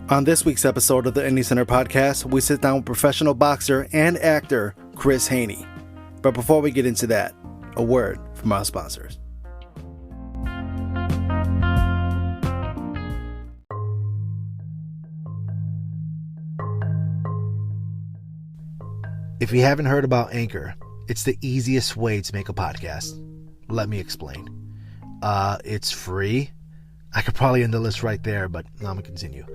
On this week's episode of the Indie Center podcast, we sit down with professional boxer and actor Chris Haney. But before we get into that, a word from our sponsors. If you haven't heard about Anchor, it's the easiest way to make a podcast. Let me explain. It's free. I could probably end the list right there, but I'm going to continue.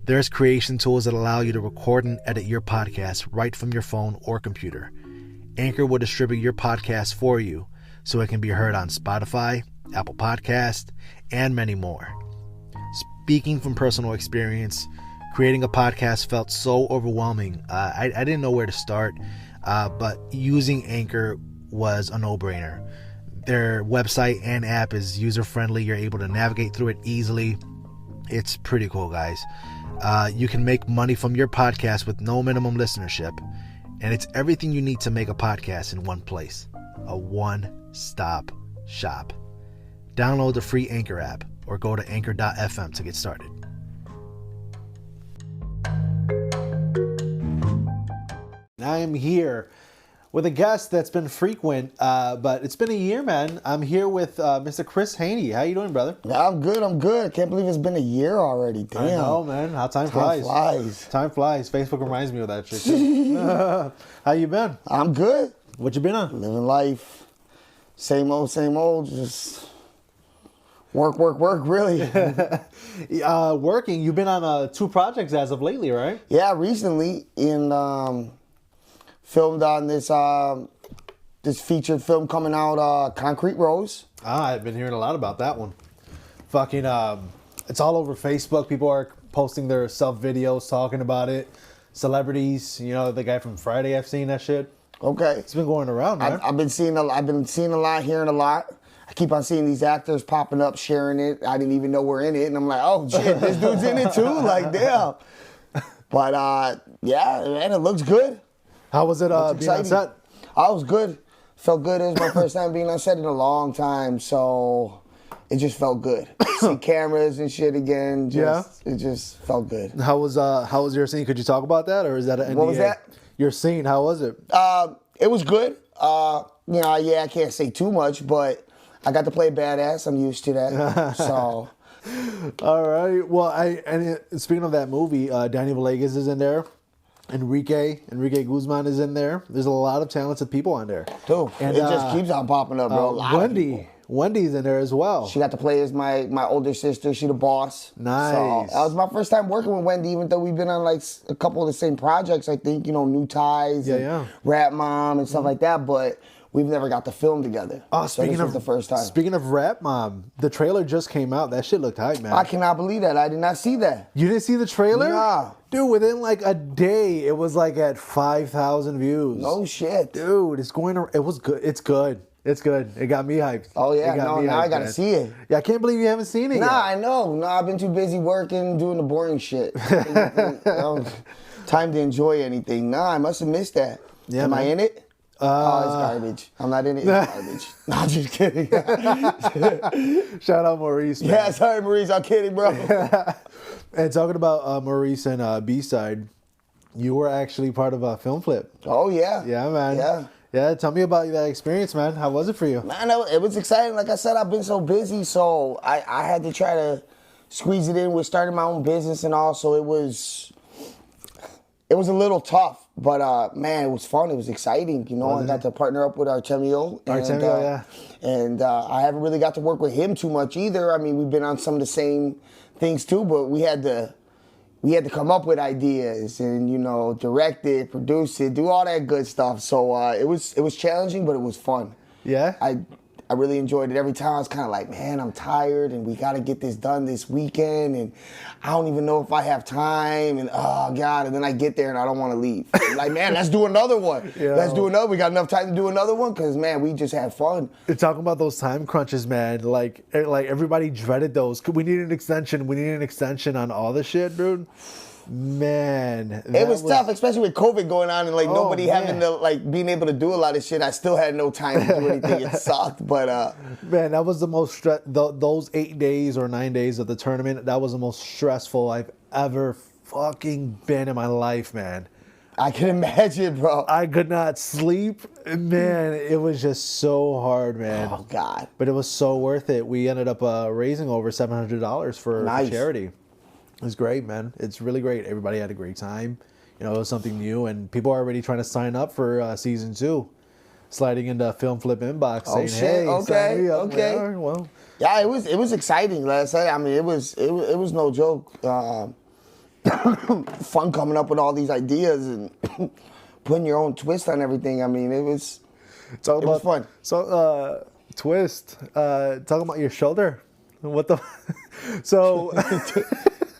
There's creation tools that allow you to record and edit your podcast right from your phone or computer. Anchor will distribute your podcast for you so it can be heard on Spotify, Apple Podcast, and many more. Speaking from personal experience, creating a podcast felt so overwhelming. I didn't know where to start, but using Anchor was a no-brainer. Their website and app is user-friendly. You're able to navigate through it easily. It's pretty cool, guys. You can make money from your podcast with no minimum listenership. And it's everything you need to make a podcast in one place. A one-stop shop. Download the free Anchor app or go to anchor.fm to get started. I am here with a guest that's been frequent, but it's been a year, man. I'm here with Mr. Chris Haney. How you doing, brother? I'm good. Can't believe it's been a year already. Damn. I know, man. How time flies. Time flies. Facebook reminds me of that shit, too. How you been? I'm good. What you been on? Living life. Same old. Just work, really. Working. You've been on 2 projects as of lately, right? Yeah, recently filmed on this featured film coming out, Concrete Rose. I've been hearing a lot about that one. Fucking, it's all over Facebook. People are posting their self videos talking about it. Celebrities, you know, the guy from Friday, I've seen that shit. Okay. It's been going around, man. I've been seeing a lot, hearing a lot. I keep on seeing these actors popping up, sharing it. I didn't even know we're in it, and I'm like, oh shit, this dude's in it too. Like, damn. But yeah, man, it looks good. How was it being on set? I was good. Felt good. It was my first time being on set in a long time, so it just felt good. See cameras and shit again. It just felt good. How was your scene? Could you talk about that, or is that an NDA? What was that? Your scene. How was it? It was good. I can't say too much, but I got to play badass. I'm used to that. So. All right. Well, speaking of that movie, Daniel Villegas is in there. Enrique Guzman is in there. There's a lot of talented people on there. Dude, and it just keeps on popping up, bro. Wendy's in there as well. She got to play as my older sister. She the boss. Nice. So that was my first time working with Wendy, even though we've been on like a couple of the same projects, I think, New Ties and Rap Mom and stuff like that, but we've never got to film together. Oh, so this was the first time. Speaking of Rap Mom, the trailer just came out. That shit looked hype, man. I cannot believe that. I did not see that. You didn't see the trailer? Nah. Dude, within like a day, it was like at 5,000 views. No shit. Dude, it was good. It's good. It's good. It got me hyped. Oh, yeah. Now I got to see it. Yeah, I can't believe you haven't seen it yet. I know. No, I've been too busy working, doing the boring shit. Time to enjoy anything. I must have missed that. Yeah, Am man. I in it? It's garbage. I'm not in it. It's garbage. No, I'm just kidding. Shout out Maurice, man. Yeah, sorry, Maurice. I'm kidding, bro. And talking about Maurice and B-Side, you were actually part of a film flip. Oh, yeah. Yeah, man. Yeah. Yeah, tell me about that experience, man. How was it for you? Man, it was exciting. Like I said, I've been so busy, so I had to try to squeeze it in with starting my own business and all, so it was a little tough. But, man, it was fun. It was exciting. I got to partner up with Artemio. And I haven't really got to work with him too much either. I mean, we've been on some of the same things too, but we had to come up with ideas and, direct it, produce it, do all that good stuff. So it was challenging, but it was fun. Yeah? I really enjoyed it. Every time I was kind of like, man, I'm tired and we got to get this done this weekend and I don't even know if I have time and oh God, and then I get there and I don't want to leave. I'm like, man, let's do another one. Let's do another. We got enough time to do another one because, man, we just had fun. You're talking about those time crunches, man. Like everybody dreaded those. We need an extension. We need an extension on all this shit, dude. Man, it was tough, especially with COVID going on and nobody having to being able to do a lot of shit. I still had no time to do anything. It sucked, but man, that was the most those 8 days or 9 days of the tournament. That was the most stressful I've ever fucking been in my life, man. I can imagine, bro. I could not sleep. Man, it was just so hard, man. Oh, God. But it was so worth it. We ended up raising over $700 for charity. It was great, man. It's really great. Everybody had a great time. You know, it was something new, and people are already trying to sign up for season 2. Sliding into Film Flip inbox saying, shit. "Hey, Okay, sign me up." okay. All right, well, Yeah, it was exciting. Like I said, I mean, it was no joke. Fun coming up with all these ideas and putting your own twist on everything. I mean, it was fun. So, twist. Talking about your shoulder. What the? So,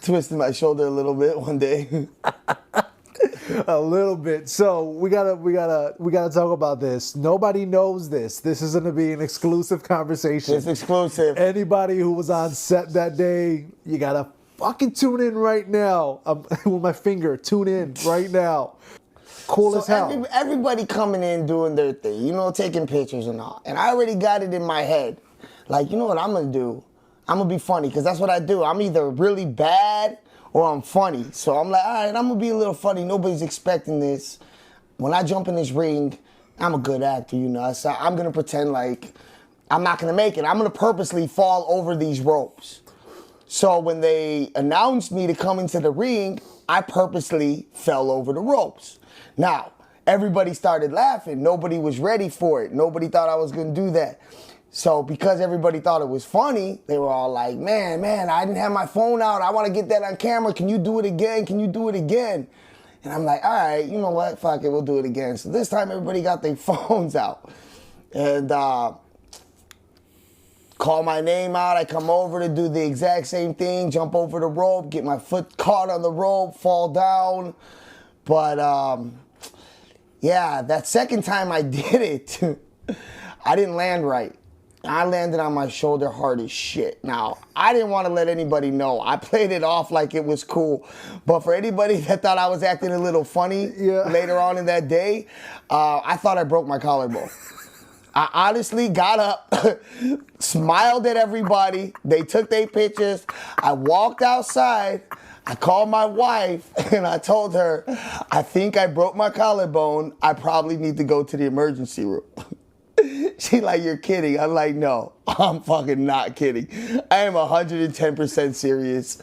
Twisted my shoulder a little bit one day. a little bit. So we gotta talk about this. Nobody knows this. This is gonna be an exclusive conversation. It's exclusive. Anybody who was on set that day, you gotta fucking tune in right now. With my finger, tune in right now. Cool as hell. Everybody coming in doing their thing, you know, taking pictures and all. And I already got it in my head. Like, you know what I'm gonna do? I'm gonna be funny, because that's what I do. I'm either really bad or I'm funny. So I'm like, all right, I'm gonna be a little funny. Nobody's expecting this. When I jump in this ring, I'm a good actor, you know. So I'm gonna pretend like I'm not gonna make it. I'm gonna purposely fall over these ropes. So when they announced me to come into the ring, I purposely fell over the ropes. Now, everybody started laughing. Nobody was ready for it. Nobody thought I was gonna do that. So because everybody thought it was funny, they were all like, man, I didn't have my phone out. I wanna get that on camera. Can you do it again? Can you do it again? And I'm like, all right, you know what? Fuck it, we'll do it again. So this time everybody got their phones out. And call my name out. I come over to do the exact same thing, jump over the rope, get my foot caught on the rope, fall down. But yeah, that second time I did it, I didn't land right. I landed on my shoulder hard as shit. Now, I didn't want to let anybody know. I played it off like it was cool. But for anybody that thought I was acting a little funny later on in that day, I thought I broke my collarbone. I honestly got up, smiled at everybody. They took their pictures. I walked outside. I called my wife and I told her, I think I broke my collarbone. I probably need to go to the emergency room. She like, you're kidding. I'm like, no, I'm fucking not kidding. I am 110% serious.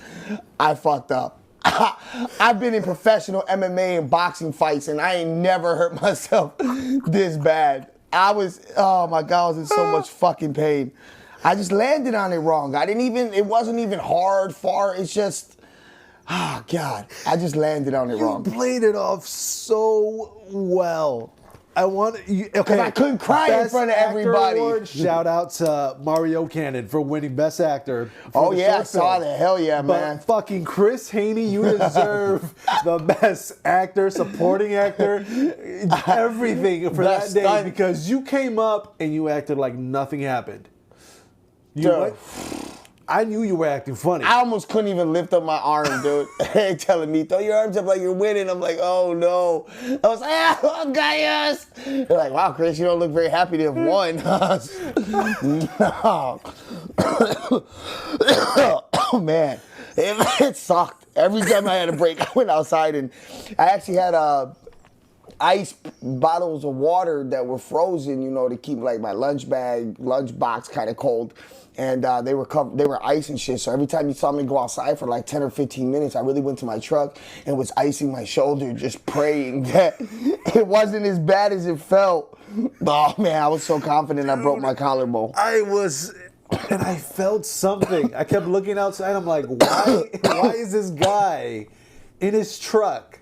I fucked up. I've been in professional MMA and boxing fights and I ain't never hurt myself this bad. Oh my God, I was in so much fucking pain. I just landed on it wrong. It wasn't even hard, far. It's just, oh God, I just landed on it wrong. You played it off so well. Because I couldn't cry in front of everybody. Award, shout out to Mario Cannon for winning Best Actor. Oh yeah, I saw that. Hell yeah, man. But fucking Chris Haney, you deserve the Best Actor, Supporting Actor, everything for that day, because you came up and you acted like nothing happened. I knew you were acting funny. I almost couldn't even lift up my arm, dude. They're telling me, throw your arms up like you're winning. I'm like, oh no. I was like, oh, guys. They're like, wow, Chris, you don't look very happy to have won. No. Oh man, it sucked. Every time I had a break, I went outside and I actually had ice bottles of water that were frozen, you know, to keep like my lunch box kind of cold. And they were ice and shit. So every time you saw me go outside for like 10 or 15 minutes, I really went to my truck and was icing my shoulder, just praying that it wasn't as bad as it felt. Oh man, I was so confident I broke my collarbone. And I felt something. I kept looking outside. I'm like, why is this guy in his truck?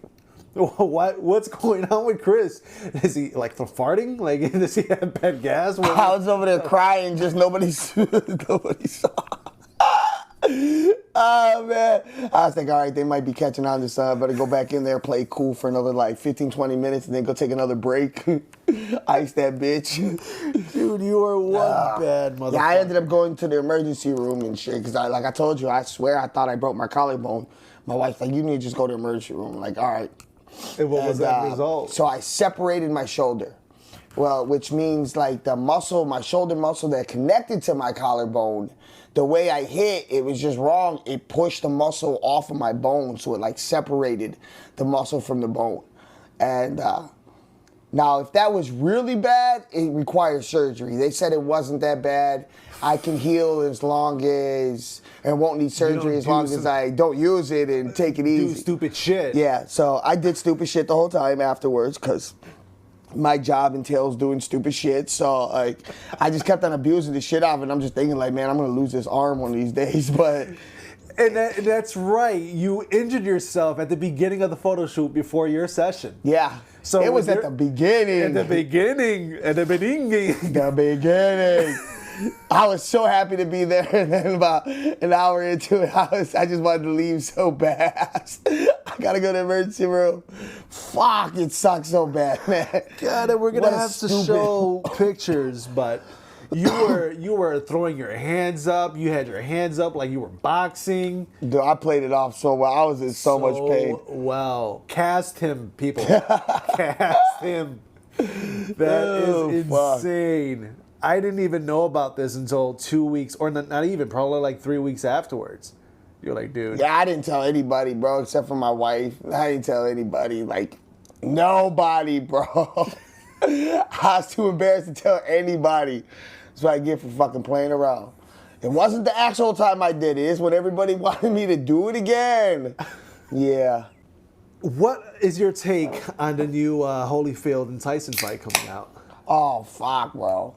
What's going on with Chris? Is he like farting? Like, does he have bad gas? I was over there crying, just nobody saw. Oh man, I was thinking, all right, they might be catching on to something. Better go back in there, play cool for another like 15, 20 minutes, and then go take another break. Ice that bitch. Dude, you are one bad motherfucker. Yeah, I ended up going to the emergency room and shit, because like I told you, I swear I thought I broke my collarbone. My wife's like, you need to just go to the emergency room. I'm like, all right. And what was that result? So I separated my shoulder. Well, which means like the muscle, my shoulder muscle that connected to my collarbone, the way I hit, it was just wrong. It pushed the muscle off of my bone, so it like separated the muscle from the bone. And now, if that was really bad, it requires surgery. They said it wasn't that bad. I can heal as long as, and won't need surgery as long as I don't use it and take it easy. Do stupid shit. Yeah, so I did stupid shit the whole time afterwards because my job entails doing stupid shit. So like, I just kept on abusing the shit out of it. And I'm just thinking like, man, I'm gonna lose this arm one of these days. But And that's right. You injured yourself at the beginning of the photo shoot before your session. yeah, So it was at the beginning. At the beginning. The beginning. I was so happy to be there, and then about an hour into it, I just wanted to leave so bad. I gotta go to the emergency room. Fuck, it sucks so bad, man. God, we're gonna have to show pictures, but you were throwing your hands up. You had your hands up like you were boxing. Dude, I played it off so well. I was in so much pain. Well, cast him, people. Cast him. That is insane. I didn't even know about this until 2 weeks, or not even, probably like 3 weeks afterwards. You're like, dude. Yeah, I didn't tell anybody, bro, except for my wife. I didn't tell anybody, like, nobody, bro. I was too embarrassed to tell anybody. That's what I get for fucking playing around. It wasn't the actual time I did it. It's when everybody wanted me to do it again. Yeah. What is your take on the new Holyfield and Tyson fight coming out? Oh, fuck, bro.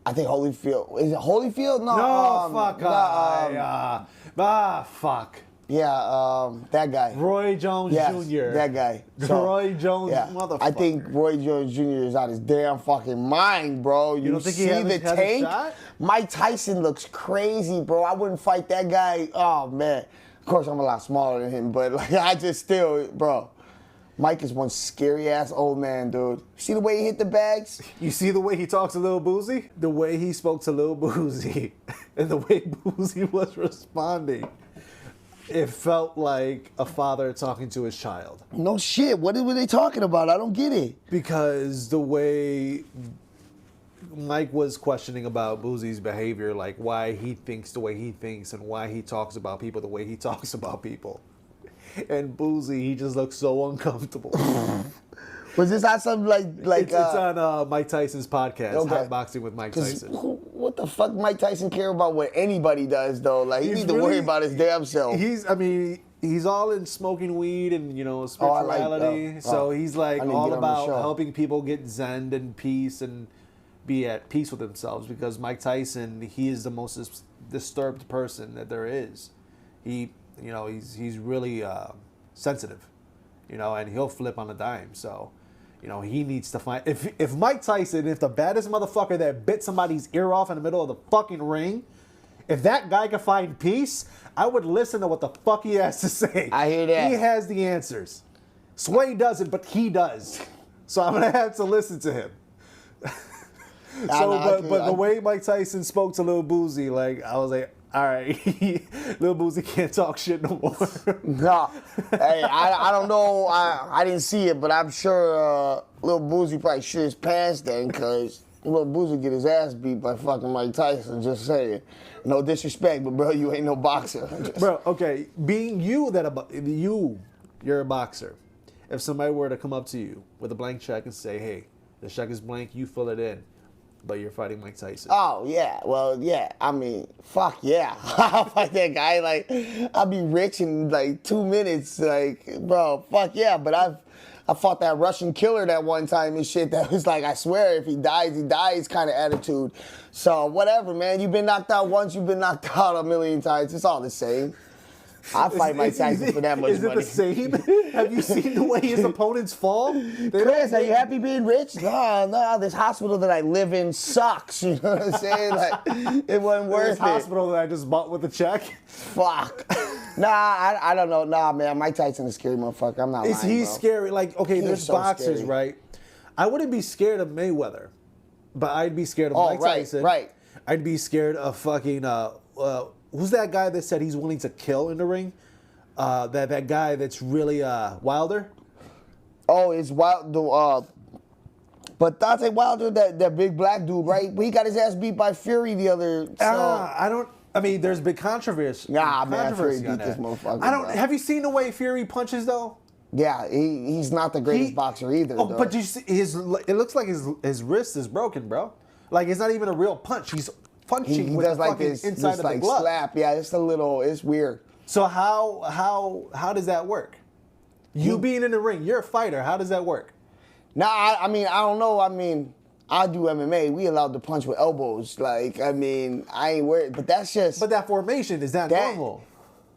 I think Holyfield. Is it Holyfield? No, fuck. Yeah, that guy. Roy Jones Jr. That guy. Roy Jones, motherfucker. I think Roy Jones Jr. is out his damn fucking mind, bro. You don't think see he has the tank? a shot? Mike Tyson looks crazy, bro. I wouldn't fight that guy. Oh, man. Of course, I'm a lot smaller than him, but like I just still, bro. Mike is one scary-ass old man, dude. See the way he hit the bags? You see the way he talks to Lil Boozy? The way he spoke to Lil Boozy and the way Boozy was responding. It felt like a father talking to his child. No shit. What were they talking about? I don't get it. Because the way Mike was questioning about Boozy's behavior, like why he thinks the way he thinks and why he talks about people the way he talks about people. And Boozy, he just looks so uncomfortable. Was this on something like? It's on Mike Tyson's podcast, Okay. Hot Boxing with Mike Tyson. What the fuck Mike Tyson care about what anybody does, though? Like, he need to worry about his damn self. He's all in smoking weed and, spirituality. So he's like all about helping people get zen and peace and be at peace with themselves, because Mike Tyson, he is the most disturbed person that there is. He's really sensitive, and he'll flip on a dime. So, he needs to find, if Mike Tyson, if the baddest motherfucker that bit somebody's ear off in the middle of the fucking ring, if that guy can find peace, I would listen to what the fuck he has to say. I hear that. He has the answers. Sway doesn't, but he does. So I'm gonna have to listen to him. But the way Mike Tyson spoke to Lil Boozy, like, I was like, all right, Lil Boozy can't talk shit no more. No. Hey, I don't know. I didn't see it, but I'm sure Lil Boozy probably shit his pants then, because Lil Boozy get his ass beat by fucking Mike Tyson, just saying. No disrespect, but bro, you ain't no boxer. Bro, okay, being you're a boxer. If somebody were to come up to you with a blank check and say, hey, the check is blank, you fill it in, but you're fighting Mike Tyson. Oh, yeah. Well, yeah. I mean, fuck yeah. I'll fight that guy. Like, I'll be rich in, like, 2 minutes. Like, bro, fuck yeah. But I fought that Russian killer that one time and shit that was like, I swear, if he dies kind of attitude. So, whatever, man. You've been knocked out once, you've been knocked out a million times. It's all the same. I'll fight Mike Tyson for that much money. Is it the same? Have you seen the way his opponents fall? Chris, are you happy being rich? No, this hospital that I live in sucks. You know what I'm saying? Like, it wasn't worth This hospital that I just bought with a check? Fuck. Nah, I don't know. Nah, man, Mike Tyson is a scary motherfucker. I'm not lying, Is he scary? Like, okay, there's so boxers, scary. right? I wouldn't be scared of Mayweather, but I'd be scared of Mike Tyson. Right. I'd be scared of fucking, who's that guy that said he's willing to kill in the ring? That guy that's really Wilder. Oh, it's Wild. But Deontay Wilder, that big black dude, right? He got his ass beat by Fury the other. I mean, there's big controversy. Nah, man, Fury on beat this that. motherfucker. I don't. bro. Have you seen the way Fury punches though? Yeah, he's not the greatest boxer either. Oh, though. but you see, it looks like his wrist is broken, bro. Like it's not even a real punch. He's punching he with does the like fucking this, inside this of like the glove. slap. Yeah, it's weird. So how does that work? You being in the ring, you're a fighter. How does that work? Nah, I mean, I don't know. I mean, I do MMA. We allowed to punch with elbows. Like, I mean, I ain't worried. But that's just. But that formation is not normal.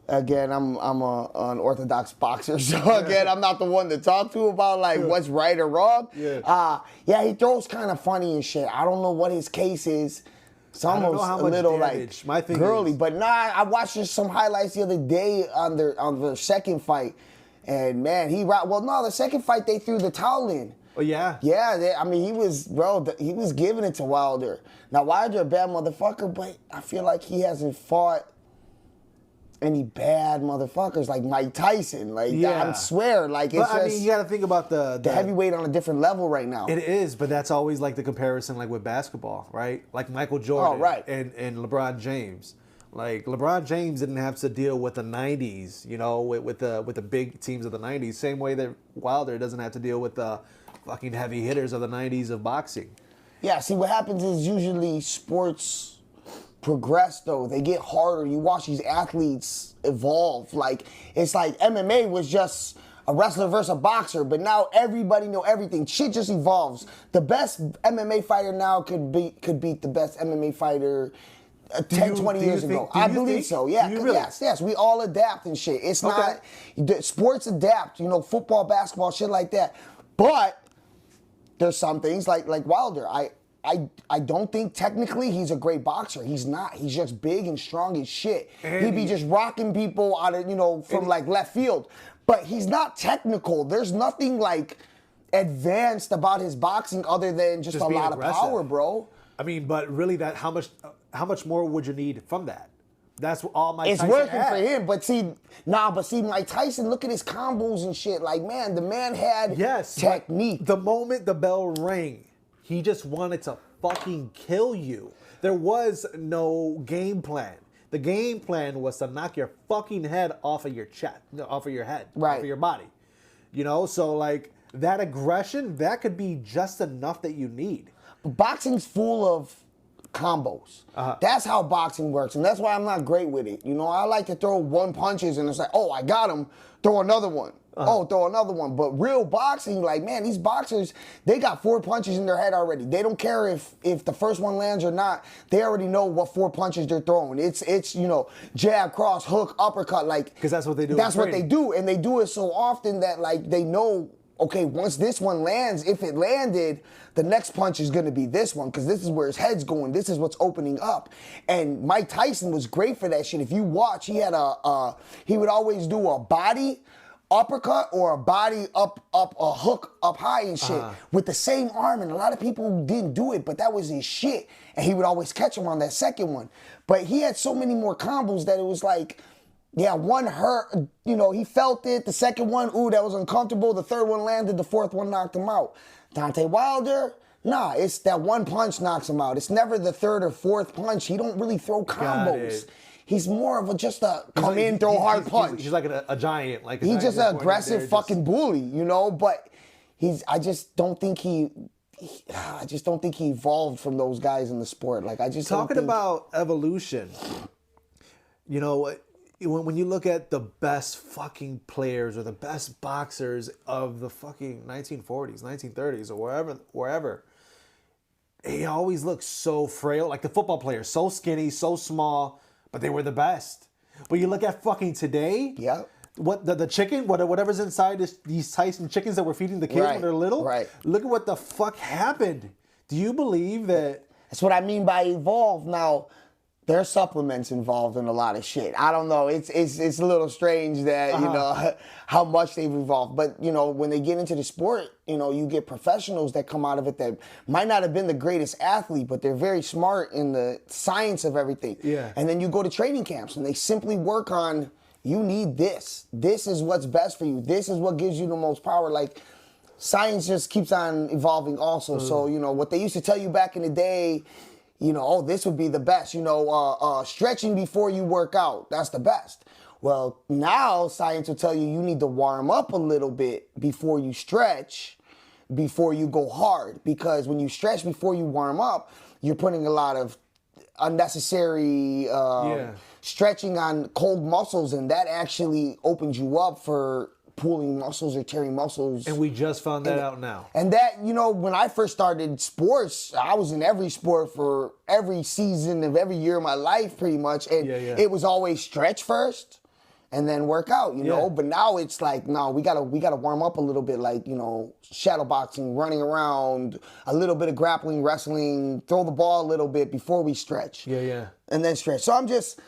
Again, I'm an orthodox boxer, so again, I'm not the one to talk to about like what's right or wrong. Yeah. Yeah, he throws kind of funny and shit. I don't know what his case is. It's almost a little damage. like My thing girly, is, but nah. I watched just some highlights the other day on their second fight, and man, the second fight they threw the towel in. Oh yeah. Yeah, I mean, he was giving it to Wilder. Now Wilder a bad motherfucker, but I feel like he hasn't fought any bad motherfuckers like Mike Tyson. Like, I swear, like, it's I mean, you got to think about the heavyweight on a different level right now. It is, but that's always like the comparison, like with basketball, right? Like Michael Jordan and LeBron James. Like LeBron James didn't have to deal with the '90s, you know, with the big teams of the '90s. Same way that Wilder doesn't have to deal with the fucking heavy hitters of the '90s of boxing. Yeah. See, what happens is usually sports progress though. They get harder. You watch these athletes evolve. Like, it's like MMA was just a wrestler versus a boxer, but now everybody know everything. Shit just evolves. The best MMA fighter now could beat the best MMA fighter 10, 20 years ago. I believe so. Yeah. Really? Yes. We all adapt and shit. It's not sports adapt, football, basketball, shit like that. But there's some things like Wilder. I don't think technically he's a great boxer. He's not. He's just big and strong as shit. He'd be just rocking people out of, from like left field. But he's not technical. There's nothing like advanced about his boxing other than just a lot aggressive. Of power, bro. I mean, but really, how much more would you need from that? That's all Mike Tyson It's working for him, but see, Mike Tyson, look at his combos and shit. Like, man, the man had technique. The moment the bell rang, he just wanted to fucking kill you. There was no game plan. The game plan was to knock your fucking head off of your chest, off of your head, off of your body. So like that aggression, that could be just enough that you need. But boxing's full of combos. That's how boxing works, and that's why I'm not great with it. I like to throw one punches and it's like, oh, I got him, throw another one. Oh, throw another one. But real boxing, like, man, these boxers, they got 4 punches in their head already. They don't care if the first one lands or not. They already know what 4 punches they're throwing. It's jab, cross, hook, uppercut, like, because that's what they do. That's what they do, and they do it so often that like they know, okay, once this one lands, if it landed, the next punch is going to be this one because this is where his head's going. This is what's opening up. And Mike Tyson was great for that shit. If you watch, he would always do a body uppercut or a body up a hook up high and shit with the same arm, and a lot of people didn't do it, but that was his shit, and he would always catch him on that second one. But he had so many more combos that it was like, yeah, one hurt, he felt it. The second one, ooh, that was uncomfortable. The third one landed. The fourth one knocked him out. Deontay Wilder, nah, it's that one punch knocks him out. It's never the third or fourth punch. He don't really throw combos. He's more of just a come in, throw hard punch. He's like a giant. Like he's just an aggressive fucking bully, But I just don't think he evolved from those guys in the sport. Like, I just talking about evolution. When you look at the best fucking players or the best boxers of the fucking 1940s, 1930s, or wherever, he always looks so frail. Like the football players, so skinny, so small. But they were the best. But you look at fucking today. Yeah. What the chicken, whatever's inside these Tyson chickens that we're feeding the kids when they're little. Right. Look at what the fuck happened. Do you believe that? That's what I mean by evolve. Now, there's supplements involved in a lot of shit. I don't know. It's a little strange that how much they've evolved. But when they get into the sport, you get professionals that come out of it that might not have been the greatest athlete, but they're very smart in the science of everything. Yeah. And then you go to training camps and they simply work on, you need this. This is what's best for you. This is what gives you the most power. Like, science just keeps on evolving also. So, you know, what they used to tell you back in the day, you know, oh, this would be the best, you know, stretching before you work out, that's the best. Well, now science will tell you you need to warm up a little bit before you stretch, before you go hard. Because when you stretch before you warm up, you're putting a lot of unnecessary stretching on cold muscles, and that actually opens you up for pulling muscles or tearing muscles. And we just found that out now. And that, you know, when I first started sports, I was in every sport for every season of every year of my life pretty much. And it was always stretch first and then work out, you know. But now it's like, no, we gotta warm up a little bit, like, you know, shadow boxing, running around, a little bit of grappling, wrestling, throw the ball a little bit before we stretch. And then stretch. So I'm just...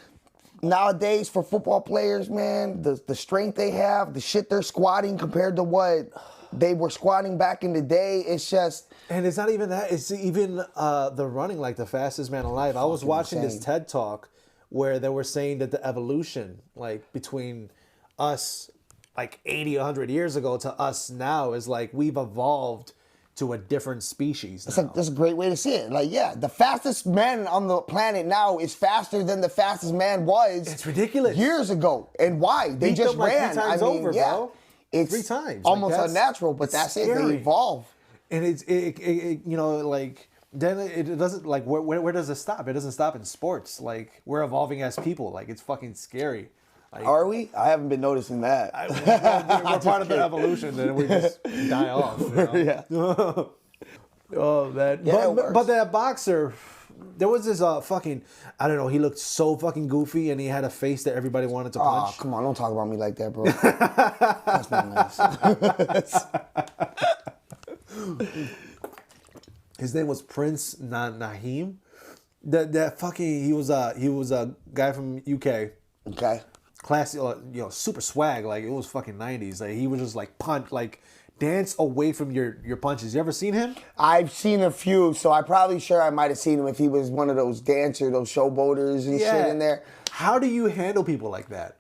Nowadays, for football players, man, the strength they have, the shit they're squatting compared to what they were squatting back in the day, it's just... And it's not even that. It's even the running, like the fastest man alive. I was watching this TED Talk where they were saying that the evolution, like between us, like 80, 100 years ago to us now is like we've evolved to a different species now. That's a great way to see it. Like, yeah, the fastest man on the planet now is faster than the fastest man was. It's ridiculous. Years ago. And why? They just ran. 3 times over, bro. It's 3 times. almost unnatural, but that's it. They evolve. And it's you know, like, then it doesn't, like, where does it stop? It doesn't stop in sports. Like, we're evolving as people. Like, it's fucking scary. Like, are we? I haven't been noticing that. We're part of the evolution, and we just die off. You know? Oh, man. But that boxer, there was this fucking, I don't know, he looked so fucking goofy, and he had a face that everybody wanted to punch. Oh, come on, don't talk about me like that, bro. That's not nice. His name was Prince Naheem. That fucking, he was a guy from UK. Okay. Classy, you know, super swag. Like, it was fucking 90s. Like, he was just like dance away from your punches. You ever seen him? I've seen a few, so I'm probably sure I might have seen him if he was one of those dancers, those showboaters and shit in there. How do you handle people like that?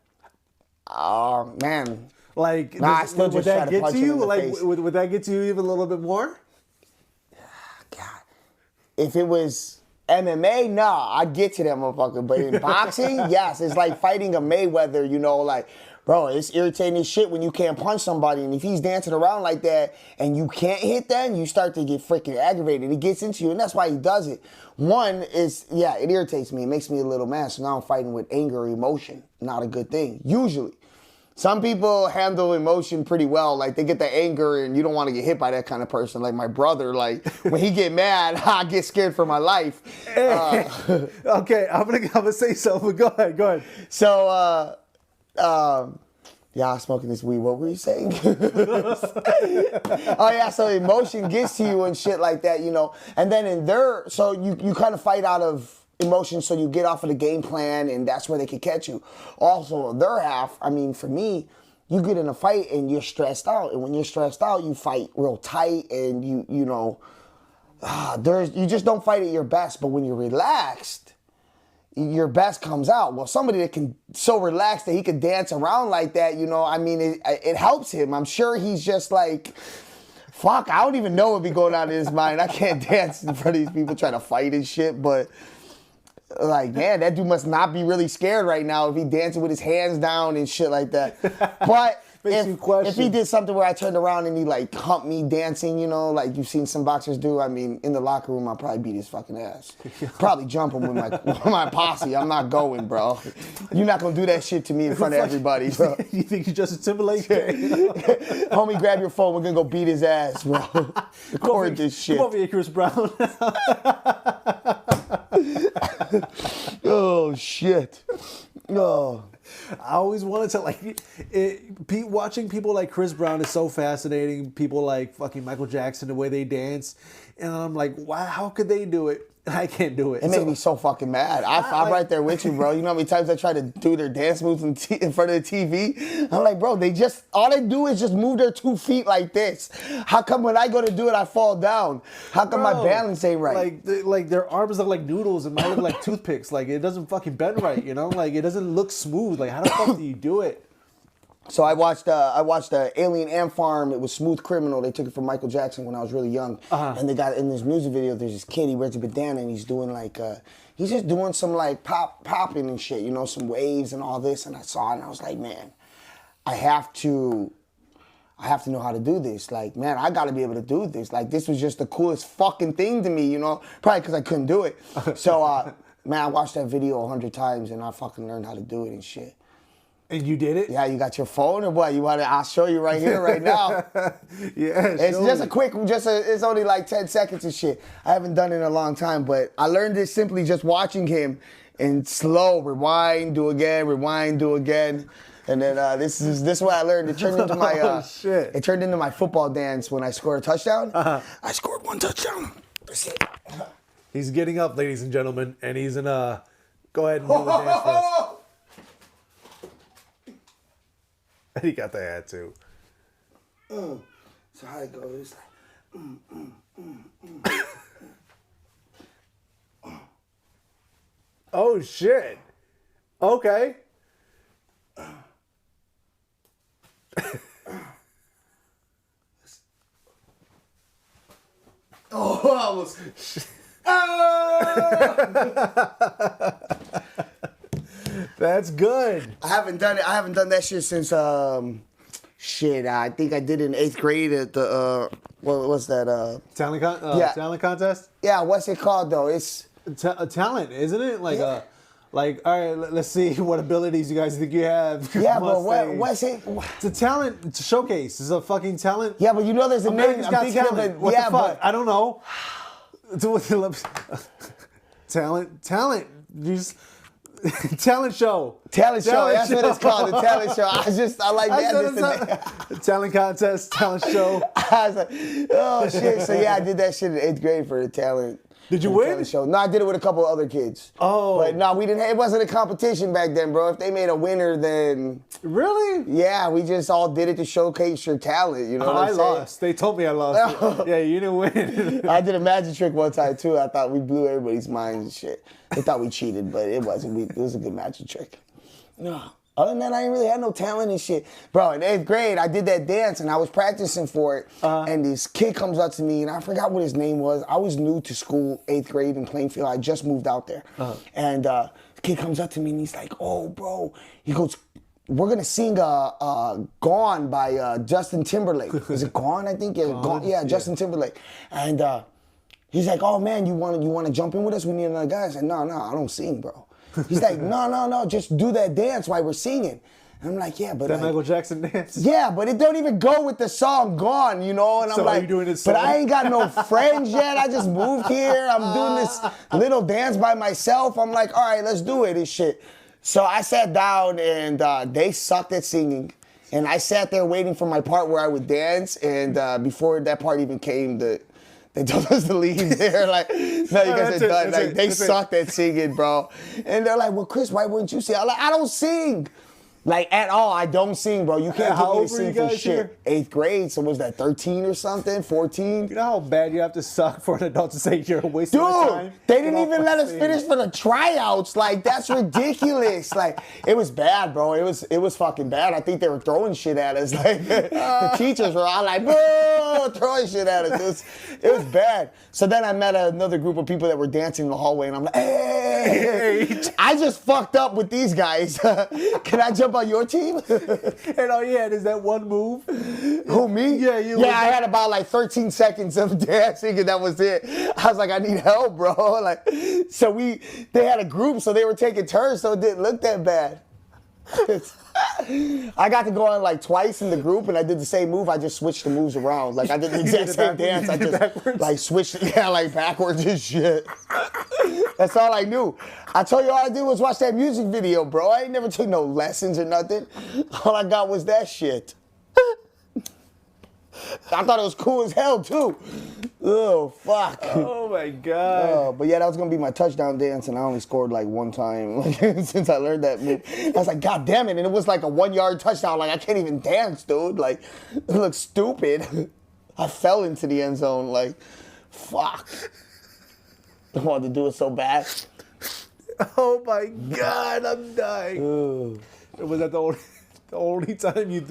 Oh, man. Like, I still just try to punch him in the face. Would that get to you even a little bit more? God. If it was MMA, nah, I'd get to that motherfucker. But in boxing, yes, it's like fighting a Mayweather, you know, like, bro, it's irritating as shit when you can't punch somebody. And if he's dancing around like that and you can't hit that, you start to get freaking aggravated. It gets into you, and that's why he does it. One is, it irritates me. It makes me a little mad. So now I'm fighting with anger or emotion. Not a good thing, usually. Some people handle emotion pretty well. Like, they get the anger and you don't want to get hit by that kind of person. Like my brother, like, when he get mad, I get scared for my life. Okay, I'm gonna say something. Go ahead. So, I'm smoking this weed. What were you saying? Oh, yeah, so emotion gets to you and shit like that, you know. And then so you kind of fight out of emotion, so you get off of the game plan, and that's where they can catch you. Also, their half, I mean, for me, you get in a fight and you're stressed out, and when you're stressed out, you fight real tight, and you just don't fight at your best. But when you're relaxed, your best comes out. Well, somebody that can so relaxed that he can dance around like that, you know, I mean, it helps him. I'm sure he's just like, fuck, I don't even know what be going on in his mind. I can't dance in front of these people trying to fight and shit, but like, man, that dude must not be really scared right now if he dancing with his hands down and shit like that. But if he did something where I turned around and he like humped me dancing, you know, like you've seen some boxers do, I mean, in the locker room, I'll probably beat his fucking ass. Probably jump him with my posse. I'm not going, bro. You're not going to do that shit to me in front of everybody, bro. You think you just Timberlake? Homie, grab your phone. We're going to go beat his ass, bro. Record this shit. Come over here, Chris Brown. Oh, shit. Oh. I always wanted to, watching people like Chris Brown is so fascinating. People like fucking Michael Jackson, the way they dance. And I'm like, wow, how could they do it? I can't do it. It made me so fucking mad. I'm right there with you, bro. You know how many times I try to do their dance moves in front of the TV? I'm like, bro, all they do is just move their 2 feet like this. How come when I go to do it, I fall down? How come my balance ain't right? Like their arms look like noodles and mine look like toothpicks. Like, it doesn't fucking bend right, you know? Like, it doesn't look smooth. Like, how the fuck do you do it? So I watched Alien Ant Farm. It was Smooth Criminal. They took it from Michael Jackson when I was really young. And they got in this music video. There's this kid. He wears a bandana and he's doing like he's just doing some like popping and shit. You know, some waves and all this. And I saw it and I was like, man, I have to know how to do this. Like, man, I got to be able to do this. Like, this was just the coolest fucking thing to me. You know, probably because I couldn't do it. So man, I watched that video 100 times and I fucking learned how to do it and shit. And you did it? Yeah, you got your phone or what? You want to? I'll show you right here, right now. Yeah, it's just a quick, it's only like 10 seconds and shit. I haven't done it in a long time, but I learned this simply just watching him and slow, rewind, do again, rewind, do again. And then this is what I learned. It turned into my It turned into my football dance when I scored a touchdown. I scored one touchdown. That's it. He's getting up, ladies and gentlemen, and he's in a. Go ahead and do the dance for us. And he got the hat too. So how it goes? Like. Oh shit! Okay. Oh, I was. That's good. I haven't done it. I haven't done that shit since shit. I think I did it in 8th grade at the what was that? Talent contest. Yeah, what's it called though? It's a talent, isn't it? Like all right, let's see what abilities you guys think you have. Yeah, but what's it? It's a talent showcase. It's a fucking talent. Yeah, but you know there's a name. I'm thinking of it. What the fuck? I don't know. Talent. You just. Talent show. Talent show. That's what it's called. The talent show. I like that. Talent contest. Talent show. I was like, oh shit. So yeah, I did that shit in 8th grade for the talent. Did you win? Talent show. No, I did it with a couple other kids. Oh. But no, we didn't. It wasn't a competition back then, bro. If they made a winner, then. Really? Yeah, we just all did it to showcase your talent. You know what I'm saying? Lost. They told me I lost. Yeah, you didn't win. I did a magic trick one time too. I thought we blew everybody's minds and shit. They thought we cheated, but it wasn't. It was a good magic trick. No. Other than that, I didn't really have no talent and shit. Bro, in 8th grade, I did that dance and I was practicing for it. And this kid comes up to me and I forgot what his name was. I was new to school, 8th grade in Plainfield. I just moved out there. And the kid comes up to me and he's like, oh, bro. He goes, we're going to sing Gone by Justin Timberlake. Is it Gone, I think? Yeah, Gone. Yeah, Justin Timberlake. And he's like, oh, man, you want to jump in with us? We need another guy. I said, no, I don't sing, bro. He's like, no, just do that dance while we're singing. And I'm like, yeah, but that Michael Jackson dance. Yeah, but it don't even go with the song Gone, you know? And I'm like, are you doing this song? But I ain't got no friends yet. I just moved here. I'm doing this little dance by myself. I'm like, all right, let's do it and shit. So I sat down and they sucked at singing. And I sat there waiting for my part where I would dance. And before that part even came, they told us to leave there. Like, no, you guys are done. Like, they sucked at singing, bro. And they're like, well, Chris, why wouldn't you sing? I'm like, I don't sing. Like, at all. I don't sing, bro. You can't get me to sing for shit. 8th grade, so was that 13 or something? 14? You know how bad you have to suck for an adult to say you're a waste of time? Dude, they didn't even let us finish for the tryouts. Like, that's ridiculous. Like, it was bad, bro. It was fucking bad. I think they were throwing shit at us. Like, the teachers were all like, boo, throwing shit at us. It was bad. So then I met another group of people that were dancing in the hallway, and I'm like, hey, I just fucked up with these guys. Can I jump on your team? And all you had is that one move. Who, me? Yeah, you. Yeah, I had about like 13 seconds of dancing and that was it. I was like, I need help, bro. Like, so they had a group, so they were taking turns, so it didn't look that bad. I got to go on like twice in the group and I did the same move. I just switched the moves around. Like I did the exact same dance. I just backwards? Like switched, like backwards and shit. That's all I knew. I told you all I did was watch that music video, bro. I ain't never took no lessons or nothing. All I got was that shit. I thought it was cool as hell too. Oh, fuck. Oh my God. Oh, but yeah, that was gonna be my touchdown dance, and I only scored like one time since I learned that move. I was like, God damn it! And it was like a 1-yard touchdown. Like I can't even dance, dude. Like it looks stupid. I fell into the end zone. Like, fuck. I wanted to do it so bad. Oh my God, I'm dying. Was that the only? The only time you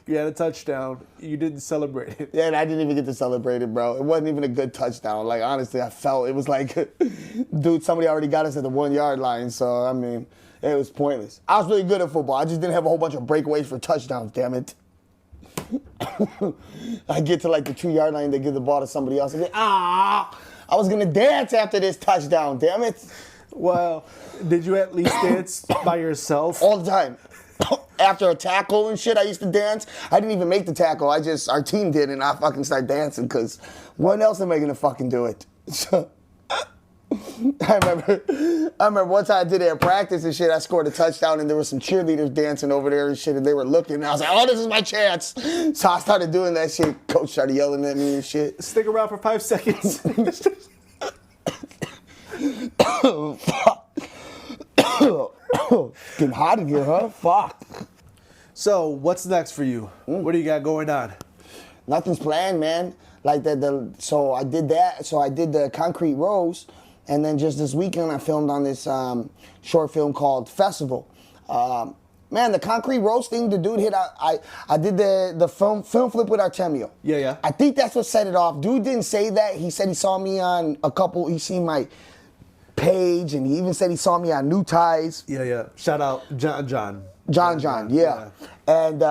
you had a touchdown, you didn't celebrate it. Yeah, and I didn't even get to celebrate it, bro. It wasn't even a good touchdown. Like, honestly, I felt it was like, dude, somebody already got us at the 1 yard line. So, I mean, it was pointless. I was really good at football. I just didn't have a whole bunch of breakaways for touchdowns, damn it. I get to like the 2 yard line, they give the ball to somebody else. And I was going to dance after this touchdown, damn it. Well, did you at least dance by yourself? All the time. After a tackle and shit, I used to dance. I didn't even make the tackle. Our team did, and I fucking started dancing because when else am I gonna fucking do it? So, I remember one time I did it at practice and shit. I scored a touchdown, and there were some cheerleaders dancing over there and shit, and they were looking, and I was like, oh, this is my chance. So I started doing that shit. Coach started yelling at me and shit. Stick around for 5 seconds. Getting hot in here, huh? Fuck. So, what's next for you? What do you got going on? Nothing's planned, man. Like so I did that. So I did the Concrete Rose, and then just this weekend I filmed on this short film called Festival. Man, the Concrete Rose thing, the dude hit. I did the film flip with Artemio. Yeah. I think that's what set it off. Dude didn't say that. He said he saw me on he seen my page, and he even said he saw me on New Ties. Yeah. Shout out John. John, yeah. And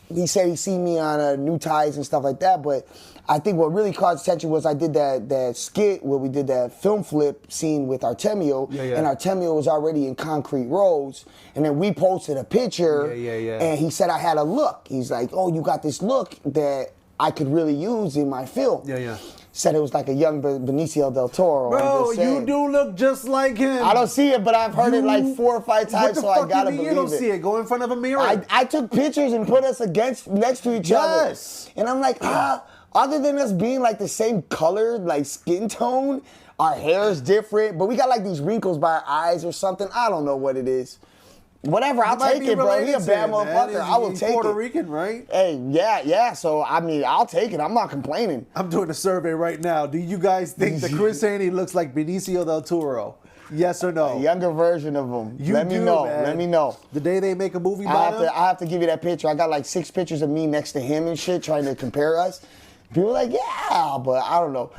he said he seen me on New Ties and stuff like that. But I think what really caught attention was I did that skit where we did that film flip scene with Artemio. Yeah. And Artemio was already in Concrete Rose. And then we posted a picture. Yeah. And he said I had a look. He's like, oh, you got this look that I could really use in my film. Yeah. Said it was like a young Benicio del Toro. Bro, you do look just like him. I don't see it, but I've heard it like 4 or 5 times, so I gotta believe it. You don't see it. Go in front of a mirror. I took pictures and put us next to each other. Yes. And I'm like, other than us being like the same color, like skin tone, our hair is different, but we got like these wrinkles by our eyes or something. I don't know what it is. Whatever, I'll take it, bro. He a bad motherfucker. I will take it. Puerto Rican, right? Hey, yeah. So, I mean, I'll take it. I'm not complaining. I'm doing a survey right now. Do you guys think that Chris Haney looks like Benicio del Toro? Yes or no? A younger version of him. Let me know. The day they make a movie about him? I have to give you that picture. I got like 6 pictures of me next to him and shit, trying to compare us. People are like, yeah, but I don't know.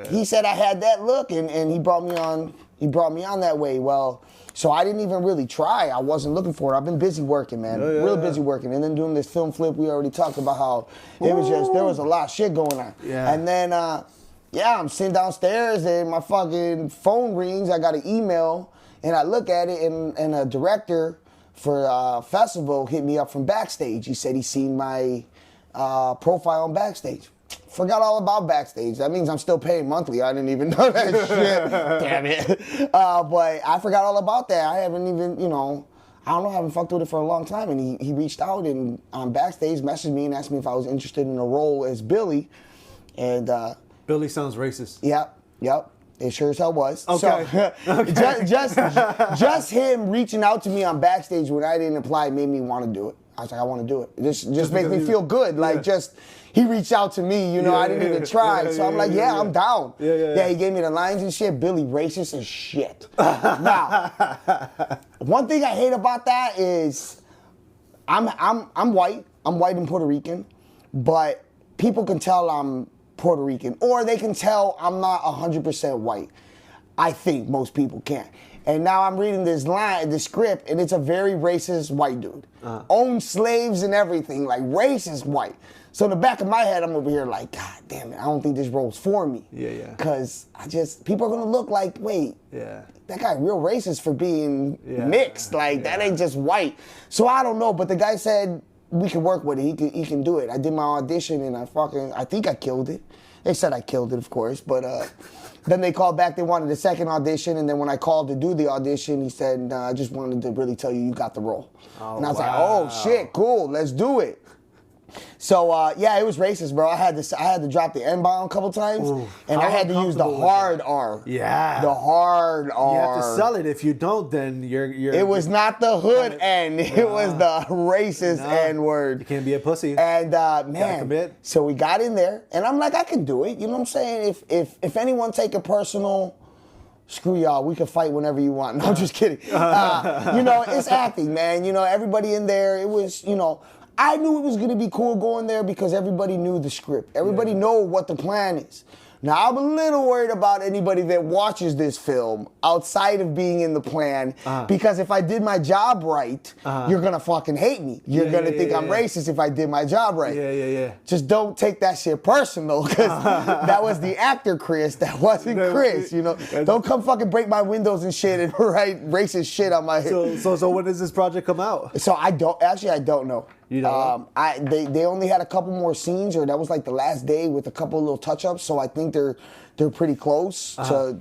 He said I had that look, and he brought me on. He brought me on that way. Well, so I didn't even really try. I wasn't looking for it. I've been busy working, man. Real busy working. And then doing this film flip, we already talked about how it was just, there was a lot of shit going on. Yeah. And then, I'm sitting downstairs and my fucking phone rings. I got an email and I look at it and a director for Festival hit me up from Backstage. He said he seen my profile on Backstage. Forgot all about Backstage. That means I'm still paying monthly. I didn't even know that shit. Damn it. But I forgot all about that. I haven't even, I haven't fucked with it for a long time. And he reached out and on Backstage messaged me and asked me if I was interested in a role as Billy. And Billy sounds racist. Yep. It sure as hell was. Okay. So, just him reaching out to me on Backstage when I didn't apply made me want to do it. I was like, I want to do it. Just makes me feel good. Like, he reached out to me, I didn't even try. So I'm like, I'm down. Yeah, he gave me the lines and shit. Billy racist as shit. Now, one thing I hate about that is I'm white. I'm white and Puerto Rican, but people can tell I'm Puerto Rican, or they can tell I'm not 100% white. I think most people can. And now I'm reading this script, and it's a very racist white dude. Owned slaves and everything, like racist white. So in the back of my head, I'm over here like, God damn it, I don't think this role's for me. Yeah. Because people are going to look like, wait, that guy real racist for being mixed. Like, that ain't just white. So I don't know, but the guy said we can work with it. He can do it. I did my audition, and I think I killed it. They said I killed it, of course, but then they called back. They wanted a second audition, and then when I called to do the audition, he said, nah, I just wanted to really tell you got the role. And I was like, oh, shit, cool, let's do it. So, it was racist, bro. I had to drop the N-bomb a couple times, and I had to use the hard R. Yeah. The hard R. You have to sell it. If you don't, then you're It was not the hood N. It was the racist N word. You can't be a pussy. And, man, so we got in there, and I'm like, I can do it. You know what I'm saying? If anyone take it personal, screw y'all, we can fight whenever you want. No, I'm just kidding. It's acting, man. Everybody in there, it was, I knew it was going to be cool going there because everybody knew the script. Everybody know what the plan is. Now, I'm a little worried about anybody that watches this film outside of being in the plan, because if I did my job right, you're going to fucking hate me. You're going to think I'm racist if I did my job right. Yeah. Just don't take that shit personal, because that was the actor Chris. That wasn't Chris, Don't come fucking break my windows and shit and write racist shit on my head. So when does this project come out? So I don't know. You don't know? They only had a couple more scenes, or that was like the last day with a couple of little touch-ups, so I think they're pretty close to,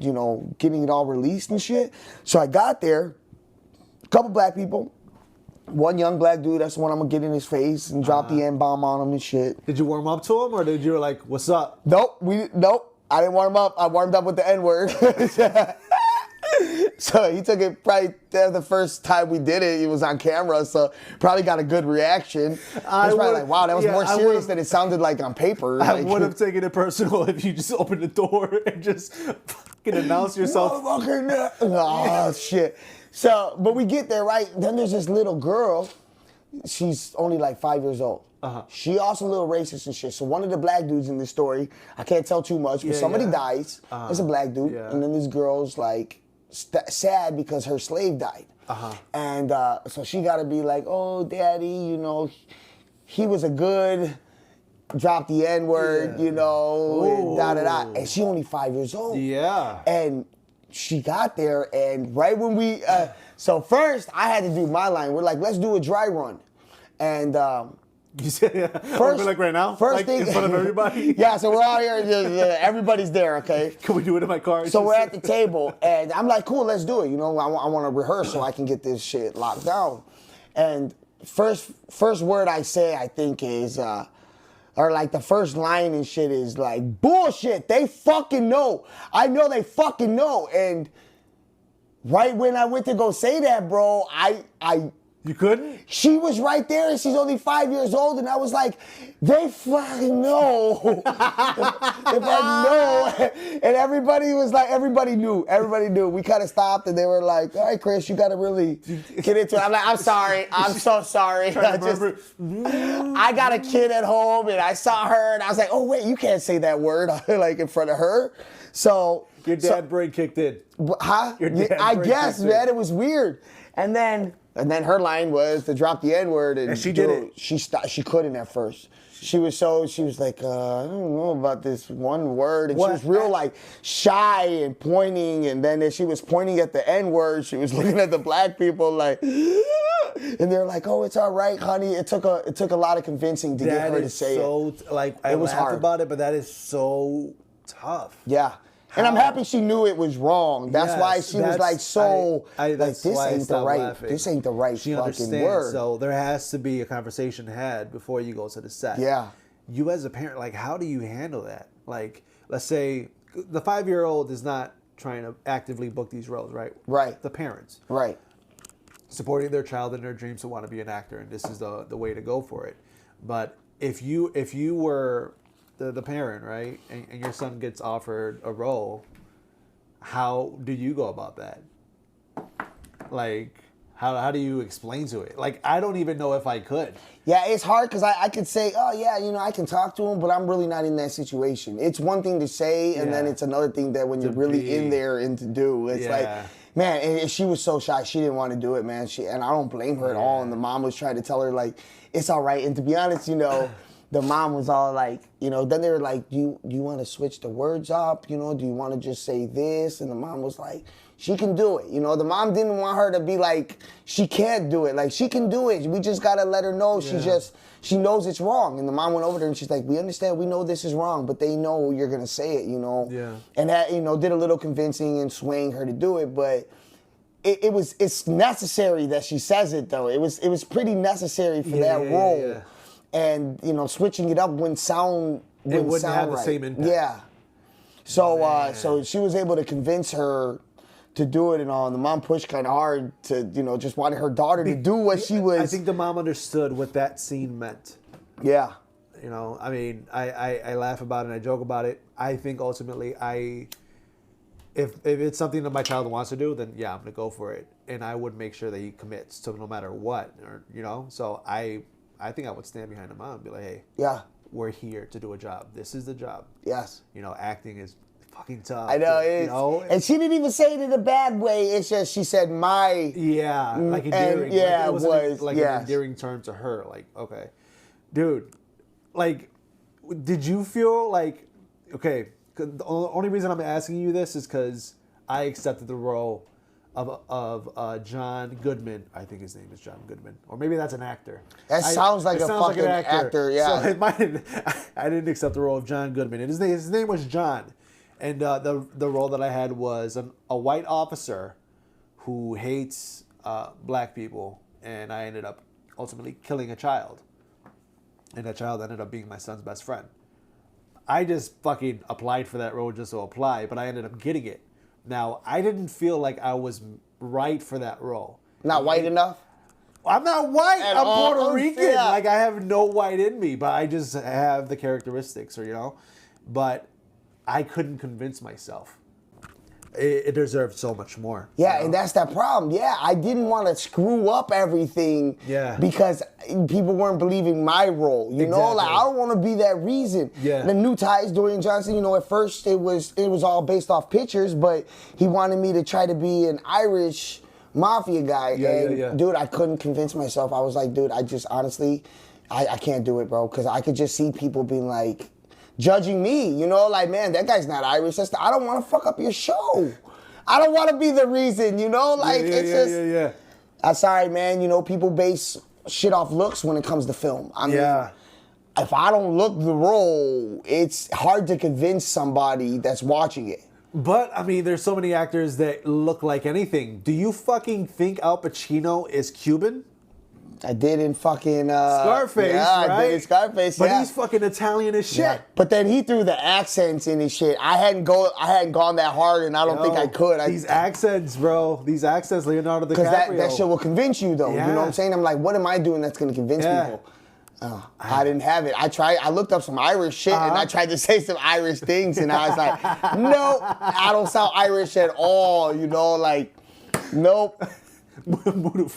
getting it all released and shit. So I got there, a couple black people, one young black dude, that's the one I'm gonna get in his face and drop the N-bomb on him and shit. Did you warm up to him, or did you like, what's up? Nope, I didn't warm up. I warmed up with the N-word. So he took it probably the first time we did it. It was on camera, so probably got a good reaction. I was probably like, wow, that was more serious than it sounded like on paper. I would have taken it personal if you just opened the door and just fucking announced yourself. Oh, shit. So, but we get there, right? Then there's this little girl. She's only like 5 years old. She also a little racist and shit. So one of the black dudes in this story, I can't tell too much, but somebody dies. It's a black dude. And then this girl's like, sad because her slave died. And so she got to be like, oh, daddy, he was a good, drop the N-word, da-da-da. And she only 5 years old. Yeah. And she got there, and right when we, so first I had to do my line. We're like, let's do a dry run. And you said, first, like right now? First like thing, in front of everybody? Yeah, so we're out here, everybody's there, okay? Can we do it in my car? So we're at the table, and I'm like, cool, let's do it. I want to rehearse so I can get this shit locked down. And first word I say, I think, is, or like the first line and shit is like, bullshit, they fucking know. I know they fucking know. And right when I went to go say that, bro, You couldn't? She was right there, and she's only 5 years old, and I was like, they fucking know. If I know. And everybody was like, everybody knew. We kind of stopped, and they were like, all right, Chris, you got to really get into it. I'm like, I'm sorry. I'm so sorry. I got a kid at home, and I saw her, and I was like, oh, wait, you can't say that word like in front of her. So. Your dad brain kicked in. Huh? Your dad I brain guess, kicked man. in. It was weird. And then her line was to drop the N-word, and she did it. She couldn't at first. She was like, I don't know about this one word, and she was real like shy and pointing, and then as she was pointing at the N-word, she was looking at the black people like, and they're like, oh, it's all right, honey. It took a lot of convincing to get her to say it. I was laughed hard about it, but that is so tough. Yeah. And I'm happy she knew it was wrong. That's why she was like this ain't the right she fucking word. So there has to be a conversation had before you go to the set. Yeah. You as a parent, like, how do you handle that? Like, let's say the 5-year-old is not trying to actively book these roles, right? Right. The parents. Right. Supporting their child in their dreams to want to be an actor, and this is the way to go for it. But if you were the parent, right, and your son gets offered a role, how do you go about that? Like, how do you explain to it? Like, I don't even know if I could. Yeah, it's hard because I could say, oh, yeah, I can talk to him, but I'm really not in that situation. It's one thing to say, and then it's another thing that when you're really in there and to do. It's like, man, and she was so shy. She didn't want to do it, man. And I don't blame her at all. And the mom was trying to tell her, like, it's all right. And to be honest, the mom was all like, then they were like, do you want to switch the words up? Do you want to just say this? And the mom was like, she can do it. The mom didn't want her to be like, she can't do it. Like, she can do it. We just got to let her know she knows it's wrong. And the mom went over there and she's like, we understand, we know this is wrong, but they know you're going to say it, Yeah. And that, did a little convincing and swaying her to do it, but it's necessary that she says it, though. It was pretty necessary for that role. Yeah. And switching it up wouldn't sound it wouldn't have right. the same impact. Yeah. So so she was able to convince her to do it and all. And the mom pushed kind of hard to just wanted her daughter to do what she was. I think the mom understood what that scene meant. Yeah. I mean, I laugh about it and I joke about it. I think ultimately if it's something that my child wants to do, then yeah, I'm gonna go for it, and I would make sure that he commits to no matter what, or So I think I would stand behind the mom and be like, hey, Yeah. we're here to do a job. This is the job. Yes. Acting is fucking tough. I know. And she didn't even say it in a bad way. It's just she said my. Yeah, like endearing. And, yeah, it was an endearing term to her. Like, okay, dude, like, did you feel like, okay? 'Cause the only reason I'm asking you this is because I accepted the role of John Goodman. I think his name is John Goodman, or maybe that's an actor. That sounds like a fucking actor. Yeah. So I didn't accept the role of John Goodman, and his name was John, and the role that I had was a white officer who hates black people, and I ended up ultimately killing a child, and that child ended up being my son's best friend. I just fucking applied for that role just to apply, but I ended up getting it. Now, I didn't feel like I was right for that role. Not white enough? I'm not white. At I'm all. Puerto Rican. Yeah. Like, I have no white in me, but I just have the characteristics, But I couldn't convince myself. It deserved so much more. Yeah, and that's that problem. Yeah, I didn't want to screw up everything. Yeah. Because people weren't believing my role. Like Exactly. I don't want to be that reason. Yeah. The New Ties, Dwayne Johnson. At first it was all based off pictures, but he wanted me to try to be an Irish mafia guy. Yeah. Dude, I couldn't convince myself. I was like, dude, I just honestly, I can't do it, bro, because I could just see people being like, judging me, like, man, that guy's not Irish. I don't want to fuck up your show. I don't want to be the reason, I'm sorry, man. People base shit off looks when it comes to film. I mean, if I don't look the role, it's hard to convince somebody that's watching it. But, I mean, there's so many actors that look like anything. Do you fucking think Al Pacino is Cuban? I did in fucking Scarface, right? I did in Scarface, but he's fucking Italian as shit. Yeah. But then he threw the accents in his shit. I hadn't gone that hard, and I don't think I could. These accents, bro. These accents, Leonardo DiCaprio. Because that shit will convince you, though. Yeah. You know what I'm saying? I'm like, what am I doing that's going to convince people? I didn't have it. I looked up some Irish shit, and I tried to say some Irish things, and I was like, no, I don't sound Irish at all. Nope. Who the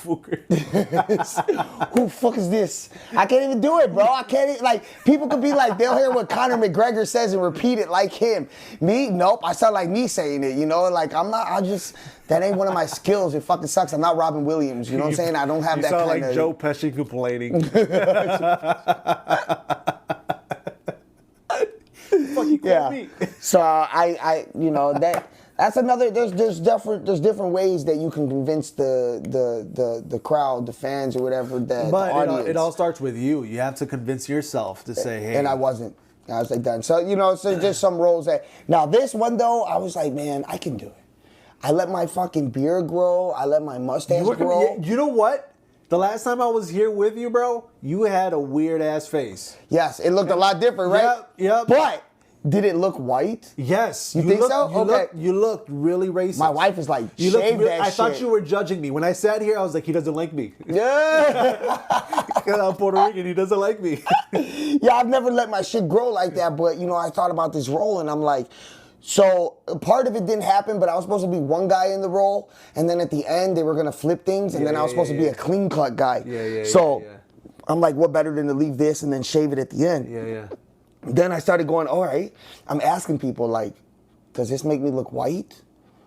fuck is this? I can't even do it, bro. I can't even, people could be like, they'll hear what Conor McGregor says and repeat it like him. Me, nope. I sound like me saying it, that ain't one of my skills. It fucking sucks. I'm not Robin Williams, you know what I'm saying? I don't have that kind of... You sound like Joe Pesci complaining. Fuck you call me. So that's another. There's different ways that you can convince the crowd, the fans, or whatever. The audience. It all starts with you. You have to convince yourself to say, "Hey." And I wasn't. I was like done. So so just some roles that. Now this one though, I was like, man, I can do it. I let my fucking beard grow. I let my mustache grow. You know what? The last time I was here with you, bro, you had a weird ass face. Yes, it looked a lot different, right? Yep. But. Did it look white? Yes. You think so? Okay. You looked really racist. My wife is like, shave that shit. I thought you were judging me. When I sat here, I was like, he doesn't like me. Yeah. Because I'm Puerto Rican, he doesn't like me. Yeah, I've never let my shit grow like that, but, I thought about this role, and I'm like, so part of it didn't happen, but I was supposed to be one guy in the role, and then at the end, they were going to flip things, and then I was supposed to be a clean-cut guy. So I'm like, what better than to leave this and then shave it at the end? Yeah. Then I started going, all right, I'm asking people, does this make me look white?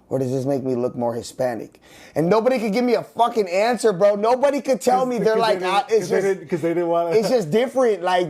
Or does this make me look more Hispanic? And nobody could give me a fucking answer, bro. Nobody could tell me. They're like, because they didn't want to. It's just different. I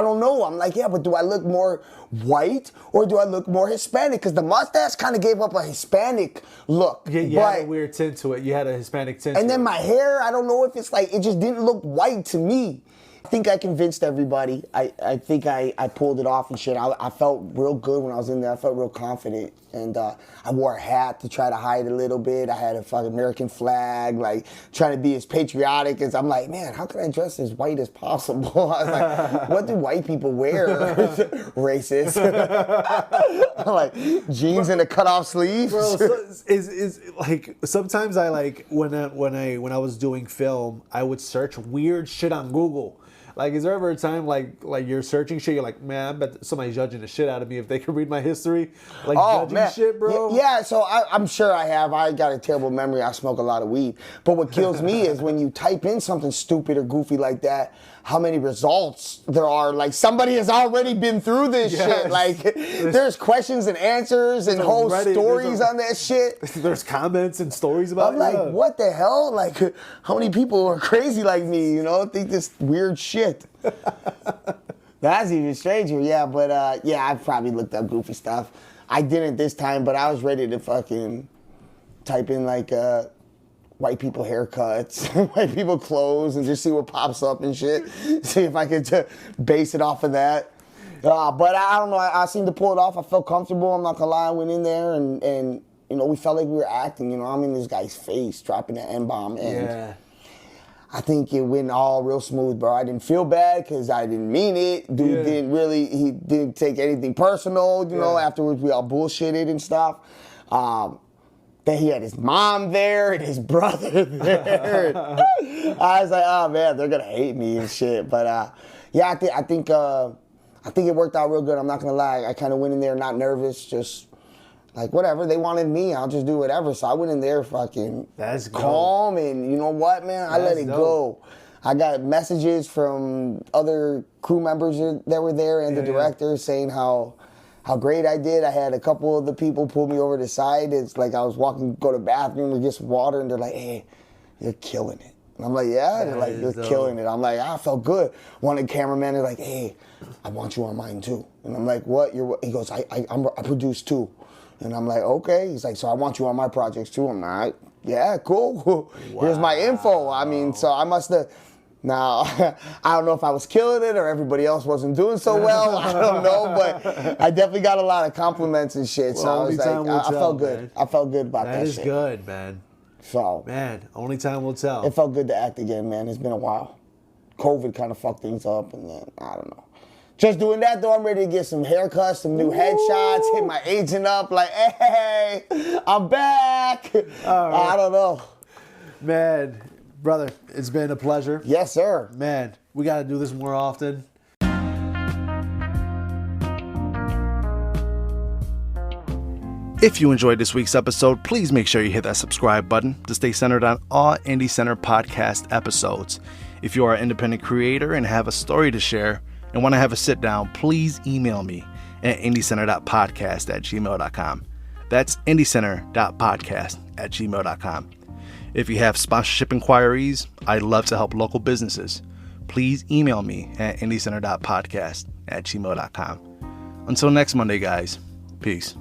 don't know. I'm like, yeah, but do I look more white or do I look more Hispanic? Because the mustache kind of gave up a Hispanic look. Yeah, you had a weird tint to it. You had a Hispanic tint. And then my hair, I don't know if it's it just didn't look white to me. I think I convinced everybody. I think I pulled it off and shit. I felt real good when I was in there. I felt real confident. And I wore a hat to try to hide a little bit. I had a fucking American flag, trying to be as patriotic as... I'm like, man, how can I dress as white as possible? I was like, what do white people wear? Racist. I'm like, jeans and a cut-off sleeve? Bro, sometimes I when I was doing film, I would search weird shit on Google. Like, is there ever a time like you're searching shit? You're like, man, I bet somebody's judging the shit out of me if they can read my history. Like, judging shit, bro. Yeah, so I'm sure I have. I got a terrible memory. I smoke a lot of weed. But what kills me is when you type in something stupid or goofy like that, how many results there are. Like, somebody has already been through this shit. Like, there's questions and answers and whole stories on that shit. There's comments and stories about it. I'm like, what the hell? Like, how many people are crazy like me, think this weird shit? That's even stranger. Yeah, but I've probably looked up goofy stuff. I didn't this time, but I was ready to fucking type in like white people haircuts, white people clothes, and just see what pops up and shit. See if I could base it off of that. But I don't know. I seemed to pull it off. I felt comfortable. I'm not gonna lie. I went in there and we felt like we were acting. I'm in this guy's face, dropping the N-bomb, and I think it went all real smooth, bro. I didn't feel bad because I didn't mean it. Dude he didn't take anything personal, afterwards we all bullshitted and stuff. Then he had his mom there and his brother there. I was like, oh man, they're gonna hate me and shit. But I think it worked out real good. I'm not gonna lie. I kind of went in there not nervous, just like, whatever, they wanted me, I'll just do whatever. So I went in there fucking calm, and you know what, man? I let it go. I got messages from other crew members that were there and the director saying how great I did. I had a couple of the people pull me over to the side. It's like I was go to the bathroom or get some water, and they're like, hey, you're killing it. And I'm like, yeah? They're like, you're killing it. I'm like, I felt good. One of the cameramen is like, hey, I want you on mine too. And I'm like, what? He goes, I produce too. And I'm like, okay. He's like, so I want you on my projects too. I'm like, yeah, cool. Here's my info. I mean, so I must have. Now, I don't know if I was killing it or everybody else wasn't doing so well. I don't know, but I definitely got a lot of compliments and shit. So I was like, I felt good. Man. I felt good about that shit. That is good, man. So, man, only time will tell. It felt good to act again, man. It's been a while. COVID kind of fucked things up, and then, I don't know. Just doing that, though, I'm ready to get some haircuts, some new headshots, hit my agent up, like, hey, I'm back. I don't know. Man, brother, it's been a pleasure. Yes, sir. Man, we got to do this more often. If you enjoyed this week's episode, please make sure you hit that subscribe button to stay centered on all Indie Center podcast episodes. If you are an independent creator and have a story to share and want to have a sit down, please email me at indiecenter.podcast@gmail.com. That's indiecenter.podcast@gmail.com. If you have sponsorship inquiries, I'd love to help local businesses. Please email me at indiecenter.podcast@gmail.com. Until next Monday, guys. Peace.